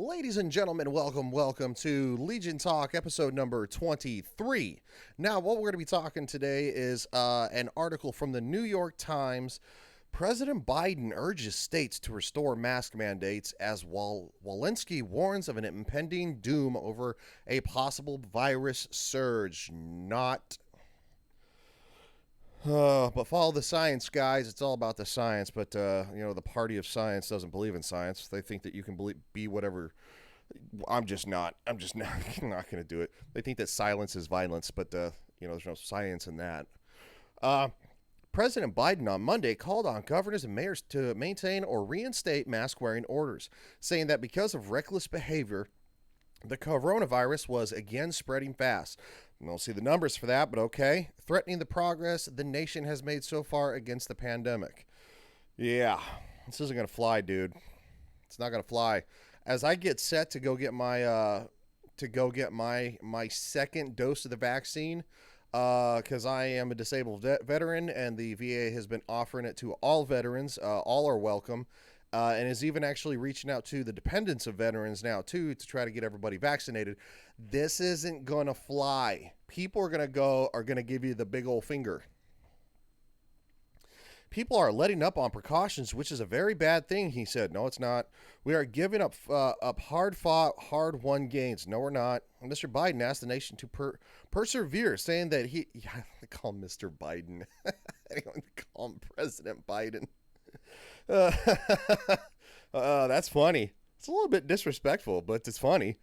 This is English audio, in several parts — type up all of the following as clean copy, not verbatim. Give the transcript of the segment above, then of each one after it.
Ladies and gentlemen, welcome to Legion Talk, episode number 23. Now, what we're going to be talking today is an article from the New York Times. President Biden urges states to restore mask mandates as Walensky warns of an impending doom over a possible virus surge. But follow the science, guys. It's all about the science. But the party of science doesn't believe in science. They think that you can be whatever. I'm just not. Not going to do it. They think that silence is violence. But there's no science in that. President Biden on Monday called on governors and mayors to maintain or reinstate mask-wearing orders, saying that because of reckless behavior, the coronavirus was again spreading fast. We don't see the numbers for that, but okay. Threatening the progress the nation has made so far against the pandemic. Yeah, this isn't going to fly, dude. It's not going to fly. As I get set to go get my my second dose of the vaccine, because I am a disabled veteran, and the VA has been offering it to all veterans. All are welcome. And is even actually reaching out to the dependents of veterans now, too, to try to get everybody vaccinated. This isn't going to fly. People are going to give you the big old finger. People are letting up on precautions, which is a very bad thing, he said. No, it's not. We are giving up hard-fought, hard-won gains. No, we're not. Mr. Biden asked the nation to persevere, saying that I call him Mr. Biden. I don't call him President Biden. That's funny. It's a little bit disrespectful, but it's funny.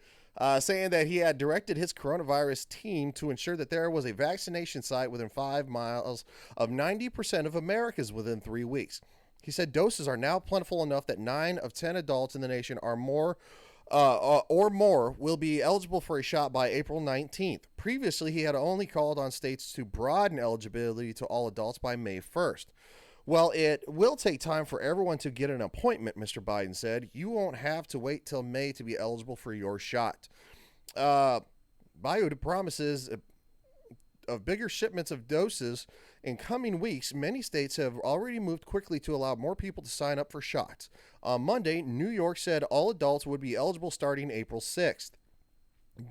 Saying that he had directed his coronavirus team to ensure that there was a vaccination site within 5 miles of 90% of Americans within 3 weeks. He said doses are now plentiful enough that 9 of 10 adults in the nation or more will be eligible for a shot by April 19th. Previously, he had only called on states to broaden eligibility to all adults by May 1st. Well, it will take time for everyone to get an appointment, Mr. Biden said. You won't have to wait till May to be eligible for your shot. Biden promises of bigger shipments of doses in coming weeks. Many states have already moved quickly to allow more people to sign up for shots. On Monday, New York said all adults would be eligible starting April 6th.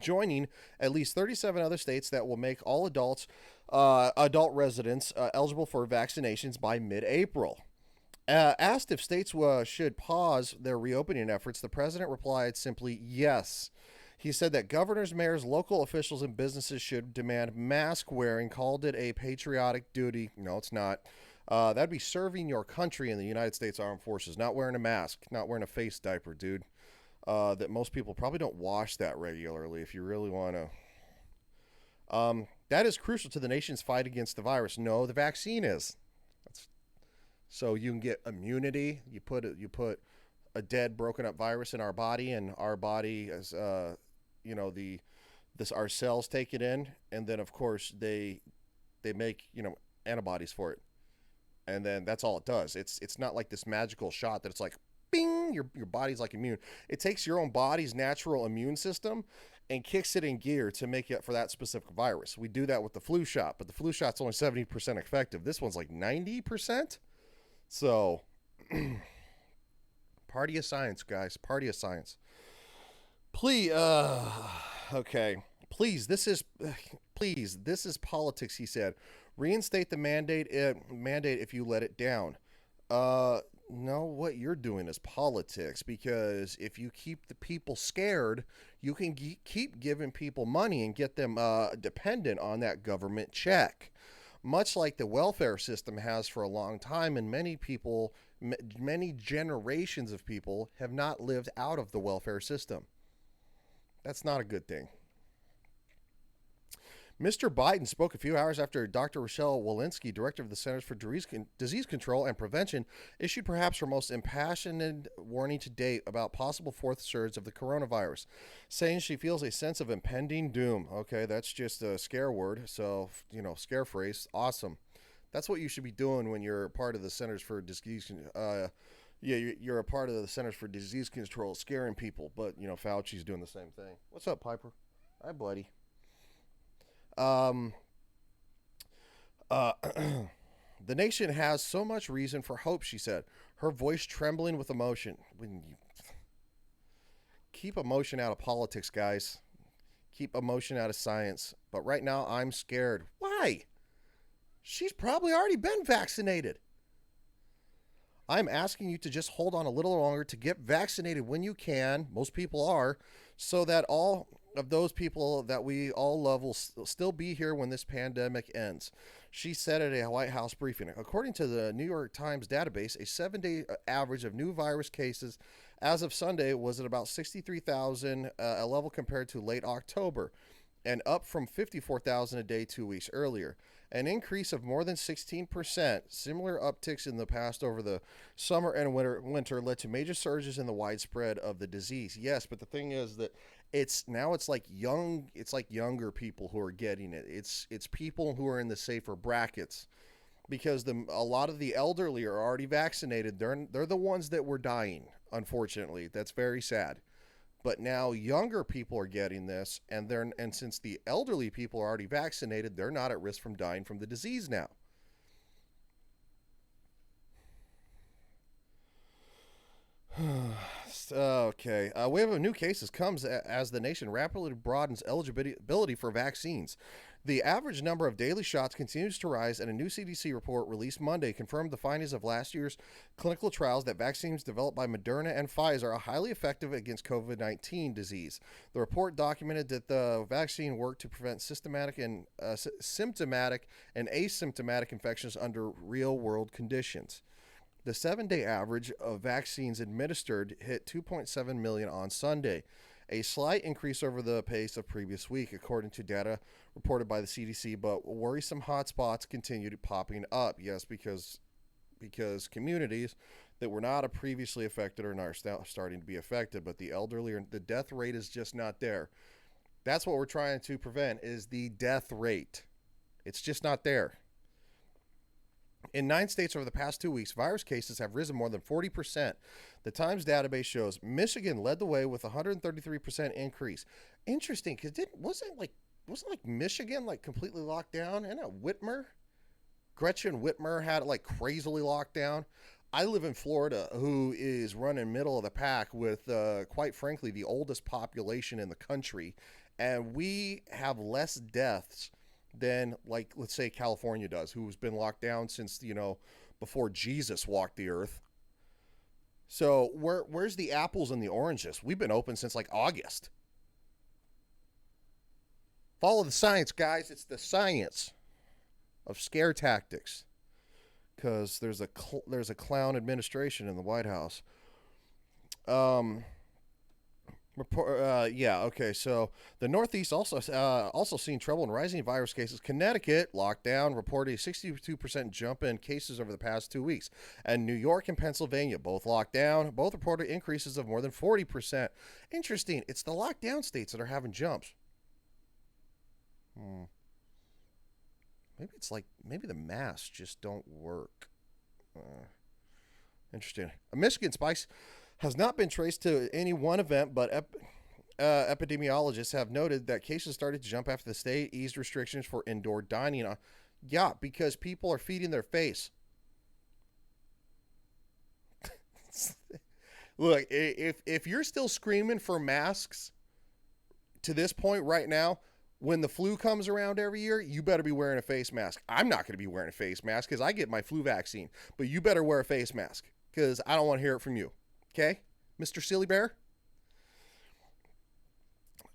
Joining at least 37 other states that will make all adult residents eligible for vaccinations by mid-April. Asked if states should pause their reopening efforts, the president replied simply, yes. He said that governors, mayors, local officials, and businesses should demand mask wearing, called it a patriotic duty. No, it's not. That'd be serving your country in the United States Armed Forces, not wearing a mask, not wearing a face diaper, dude. That most people probably don't wash that regularly if you really want to. That is crucial to the nation's fight against the virus. No, the vaccine is. So you can get immunity. You put a dead, broken up virus in our body, and our body, as our cells take it in, and then of course they make antibodies for it, and then that's all it does. It's not like this magical shot that it's like, bing, your body's like immune. It takes your own body's natural immune system and kicks it in gear to make it for that specific virus. We do that with the flu shot, but the flu shot's only 70% effective. This one's like 90%. So, party of science, guys. Party of science. Please, okay. Please, this is politics, he said. Reinstate the mandate if you let it down. No, what you're doing is politics, because if you keep the people scared, you can keep giving people money and get them dependent on that government check, much like the welfare system has for a long time, and many generations of people have not lived out of the welfare system. That's not a good thing. Mr. Biden spoke a few hours after Dr. Rochelle Walensky, director of the Centers for Disease Control and Prevention, issued perhaps her most impassioned warning to date about possible fourth surge of the coronavirus, saying she feels a sense of impending doom. Okay, that's just a scare word, so, scare phrase. Awesome. That's what you should be doing when you're part of the Centers for Disease you're a part of the Centers for Disease Control, scaring people, but, Fauci's doing the same thing. What's up, Piper? Hi, buddy. The nation has so much reason for hope, she said, her voice trembling with emotion. keep emotion out of politics, guys. Keep emotion out of science. But right now, I'm scared. Why? She's probably already been vaccinated. I'm asking you to just hold on a little longer to get vaccinated when you can. Most people are, so that all of those people that we all love will still be here when this pandemic ends. She said at a White House briefing. According to the New York Times database, a 7-day average of new virus cases as of Sunday was at about 63,000, a level compared to late October, and up from 54,000 a day 2 weeks earlier. An increase of more than 16%. Similar upticks in the past over the summer and winter led to major surges in the widespread of the disease. Yes, but the thing is that it's like younger people who are getting it. It's people who are in the safer brackets because a lot of the elderly are already vaccinated. They're the ones that were dying, unfortunately. That's very sad. But now younger people are getting this, and since the elderly people are already vaccinated, they're not at risk from dying from the disease now. Okay. Wave of new cases comes as the nation rapidly broadens eligibility for vaccines. The average number of daily shots continues to rise, and a new CDC report released Monday confirmed the findings of last year's clinical trials that vaccines developed by Moderna and Pfizer are highly effective against COVID-19 disease. The report documented that the vaccine worked to prevent symptomatic and asymptomatic infections under real-world conditions. The 7-day average of vaccines administered hit 2.7 million on Sunday, a slight increase over the pace of previous week, according to data reported by the CDC, but worrisome hotspots continued popping up. Yes, because communities that were not previously affected are now starting to be affected, but the elderly, the death rate is just not there. That's what we're trying to prevent, is the death rate. It's just not there. In 9 states over the past 2 weeks, virus cases have risen more than 40%. The Times database shows Michigan led the way with a 133% increase. Interesting, because wasn't Michigan like completely locked down? And Gretchen Whitmer had it like crazily locked down. I live in Florida, who is running middle of the pack with, quite frankly, the oldest population in the country, and we have less deaths than, like, let's say California does, who's been locked down since, before Jesus walked the earth. So where's the apples and the oranges? We've been open since like August. Follow the science, guys. It's the science of scare tactics, because there's a clown administration in the White House. Okay. So the Northeast also seen trouble in rising virus cases. Connecticut lockdown reported a 62% jump in cases over the past 2 weeks, and New York and Pennsylvania both locked down. Both reported increases of more than 40%. Interesting. It's the lockdown states that are having jumps. Maybe the masks just don't work. Interesting. A Michigan spike has not been traced to any one event, but epidemiologists have noted that cases started to jump after the state eased restrictions for indoor dining. Yeah, because people are feeding their face. Look, if you're still screaming for masks to this point right now, when the flu comes around every year, you better be wearing a face mask. I'm not going to be wearing a face mask because I get my flu vaccine, but you better wear a face mask because I don't want to hear it from you. Okay, Mr. Silly Bear?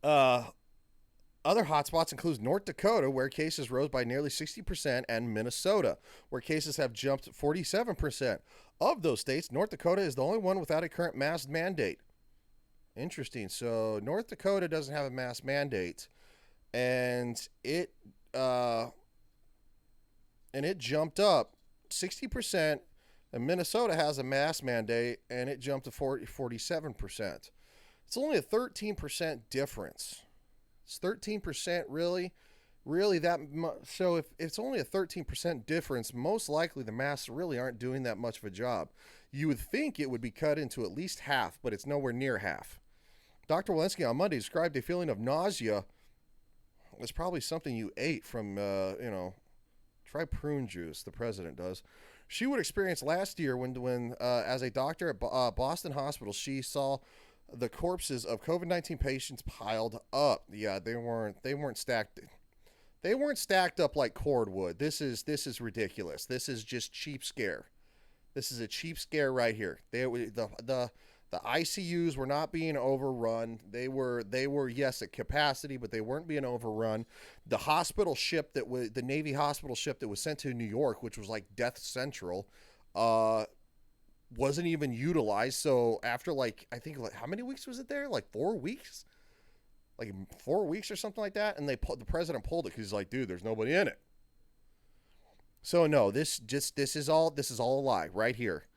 Other hotspots include North Dakota, where cases rose by nearly 60%, and Minnesota, where cases have jumped 47%. Of those states, North Dakota is the only one without a current mask mandate. Interesting. So North Dakota doesn't have a mask mandate, and it jumped up 60%. And Minnesota has a mask mandate, and it jumped to 47%. It's only a 13% difference. It's 13%, really? Really that much? So if it's only a 13% difference, most likely the masks really aren't doing that much of a job. You would think it would be cut into at least half, but it's nowhere near half. Dr. Walensky on Monday described a feeling of nausea as probably something you ate from, try prune juice, the president does. She would experience last year when as a doctor at Boston Hospital, she saw The corpses of COVID-19 patients piled up. Yeah, they weren't stacked. They weren't stacked up like cordwood. This is ridiculous. This is just cheap scare. This is a cheap scare right here. The ICUs were not being overrun. They were yes at capacity, but they weren't being overrun. The hospital ship that was the Navy hospital ship that was sent to New York, which was like Death Central, uh, wasn't even utilized. So after like I think like how many weeks was it there? Like 4 weeks, like 4 weeks or something like that. And the president pulled it because he's like, dude, there's nobody in it. So no, this is all a lie right here.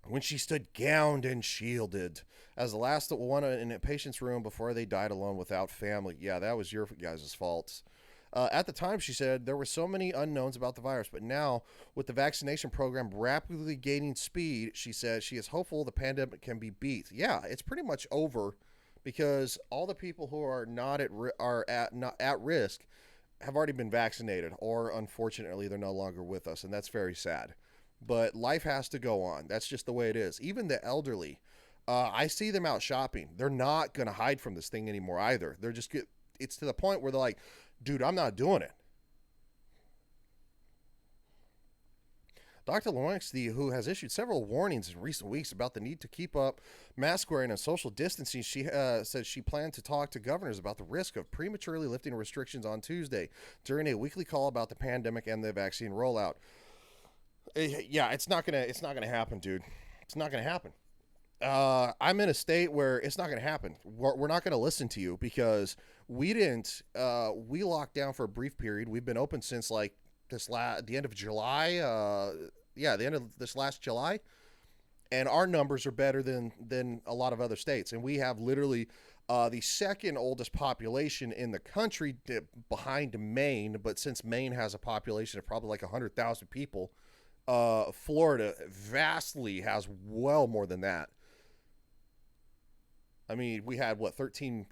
When she stood gowned and shielded as the last one in a patient's room before they died alone without family. Yeah, that was your guys' fault. At the time, she said there were so many unknowns about the virus, but now, with the vaccination program rapidly gaining speed, she said she is hopeful the pandemic can be beat. Yeah, it's pretty much over because all the people who are not at risk have already been vaccinated, or unfortunately, they're no longer with us, and that's very sad. But life has to go on. That's just the way it is. Even the elderly, I see them out shopping. They're not going to hide from this thing anymore either. They're just it's to the point where they're like, dude, I'm not doing it. Dr. Lewinsky, who has issued several warnings in recent weeks about the need to keep up mask wearing and social distancing, she said she planned to talk to governors about the risk of prematurely lifting restrictions on Tuesday during a weekly call about the pandemic and the vaccine rollout. Yeah, it's not gonna happen, dude. It's not gonna happen. I'm in a state where it's not going to happen. We're not going to listen to you because we didn't. We locked down for a brief period. We've been open since like the end of July. Yeah, the end of this last July, and our numbers are better than a lot of other states. And we have literally the second oldest population in the country, behind Maine. But since Maine has a population of probably like 100,000 people, Florida vastly has well more than that. I mean, we had what 14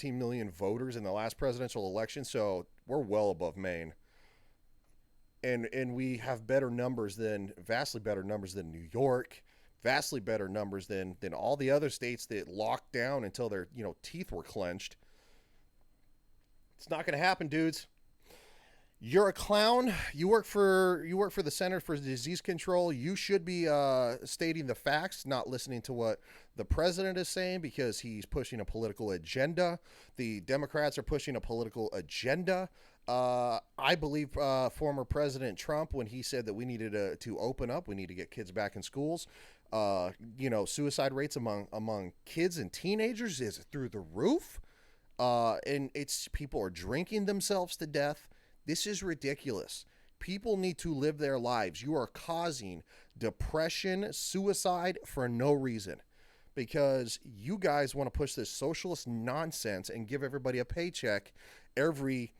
million voters in the last presidential election, so we're well above Maine. And we have vastly better numbers than New York, vastly better numbers than all the other states that locked down until their, teeth were clenched. It's not going to happen, dudes. You're a clown. You work for the Center for Disease Control. You should be stating the facts, not listening to what the president is saying because he's pushing a political agenda. The Democrats are pushing a political agenda. I believe former President Trump, when he said that we needed to open up, we need to get kids back in schools. Suicide rates among kids and teenagers is through the roof. And it's people are drinking themselves to death. This is ridiculous. People need to live their lives. You are causing depression, suicide for no reason because you guys want to push this socialist nonsense and give everybody a paycheck every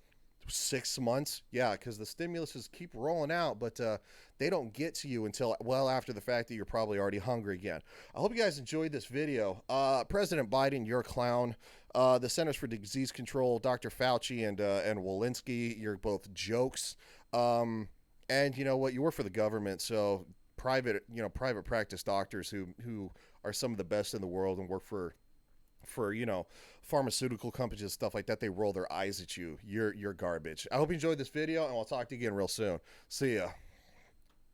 6 months. Yeah, because the stimuluses keep rolling out, but they don't get to you until well after the fact that you're probably already hungry again. I hope you guys enjoyed this video. President Biden, you're a clown. The Centers for Disease Control, Dr. Fauci and Walensky, you're both jokes. And you know what? You work for the government, so private practice doctors who are some of the best in the world and work for pharmaceutical companies and stuff like that, they roll their eyes at you. You're garbage. I hope you enjoyed this video, and I'll talk to you again real soon. See ya.